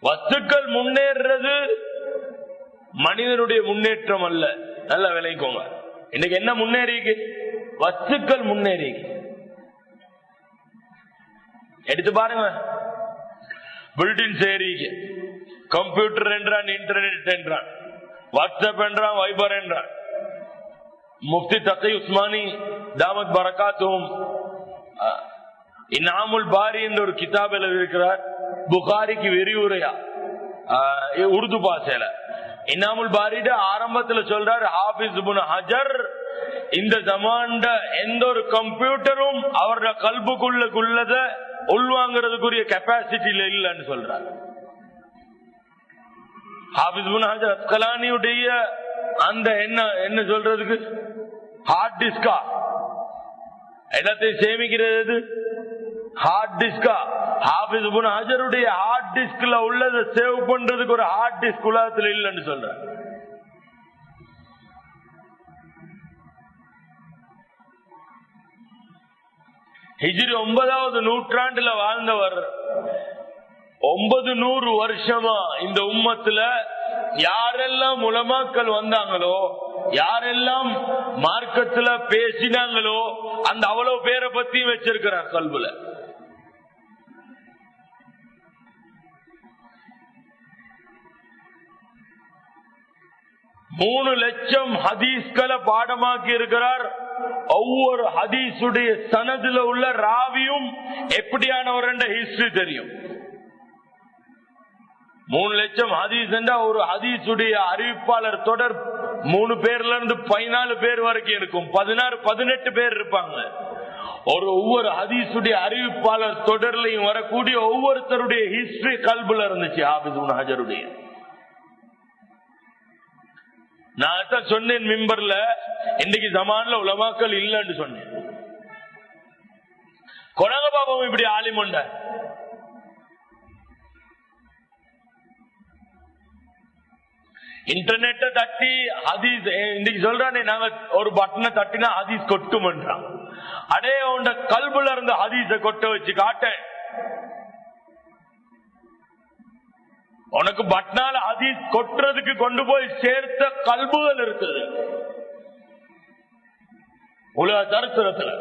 வஸ்துக்கள் முன்னேறது மனிதனுடைய முன்னேற்றம் அல்ல. நல்லா விளைக்கோங்க. இன்னைக்கு என்ன முன்னேறிக்கு? வஸ்துக்கள் முன்னேறி. எடுத்து பாருங்க, பில்டிங் ஏறிக்கு, கம்ப்யூட்டர் என்றான், இன்டர்நெட் என்றான், வாட்ஸ்அப் என்றான், வைபர் என்றான். முஃப்தி தகி உஸ்மானி தாமத் பரகாத்தும் இனாமுல் பாரி என்ற ஒரு கிதாப் எழுதியிருக்கிறார். புகாரிக்கு விரிவுரையா உருது பாஷையில. இனாமுல் பாரிட ஆரம்பத்துல சொல்றார், ஹாஃபிஸ் இப்னு ஹஜர் இந்த ஜமான்ட எந்த ஒரு கம்ப்யூட்டரும் அவரோட கல்புக்குள்ளத உள்வாங்கிறதுக்குரிய கெப்பாசிட்டியில இல்லன்னு சொல்றார். ஹாஃபிஸ் இப்னு ஹஜர் அஸ்கலானியுடைய அந்த என்ன சொல்றதுக்கு ஹார்ட் டிஸ்கா எல்லாத்தையும் சேமிக்கிறது ஹார்ட் டிஸ்கா. ஹாஃபிஸ் இப்னு ஹஜருடைய ஹார்ட் டிஸ்க்ல உள்ளதை சேவ் பண்றதுக்கு ஒரு ஹார்ட் டிஸ்க் உலகத்தில் இல்லைன்னு சொல்ற. ஹிஜ்ரி 9வது நூற்றாண்டுல வாழ்ந்தவர் 900 வருஷமா இந்த உம்மத்துல யாரெல்லாம் உலமாக்கள் வந்தாங்களோ, யாரெல்லாம் மார்க்கத்துல பேசினாங்களோ, அந்த அவ்வளவு பேரை பத்தியும் வச்சிருக்கிறார் கல்புல. மூணு லட்சம் ஹதீஸ்களை பாடமாக்கி இருக்கிறார். ஒவ்வொரு ஹதீஸுடைய சனதுல உள்ள ராவியும் எப்படியானவர் என்ற ஹிஸ்டரி தெரியும். 3 லட்சம் ஹதீஸ் என்றா ஒரு ஹதீஸுடைய அறிவிப்பாளர் தொடர் 3 பேர்ல இருந்து 14 பேர் வரைக்கும் இருக்கும். 16-18 பேர் இருப்பாங்க. ஒவ்வொரு ஹதீஸுடைய அறிவிப்பாளர் தொடர்லையும் வரக்கூடிய ஒவ்வொருத்தருடைய ஹிஸ்டரி கல்புல இருந்துச்சு ஹாஃபிஸ் இப்னு ஹஜருடைய. நான் தான் சொன்னேன் மிம்பர்ல, இன்னைக்கு ஜமான்ல உலமாக்கள் இல்லன்னு சொன்னேன். கொனக பாபம் இப்படி ஆலிமுண்ட இன்டர்நெட் தட்டி ஹதீஸ் இன்னைக்கு சொல்றானே, நாங்க ஒரு பட்டனை தட்டினா ஹதீஸ் கொட்டுமன்றான். அடே உண்ட கல்புல இருந்த ஹதீஸ கொட்ட வச்சு காட்டேன். உனக்கு பட்னால ஹதீஸ் கொட்டுறதுக்கு கொண்டு போய் சேர்த்த கல்புகள் இருக்குது உலக சரித்திரத்துல.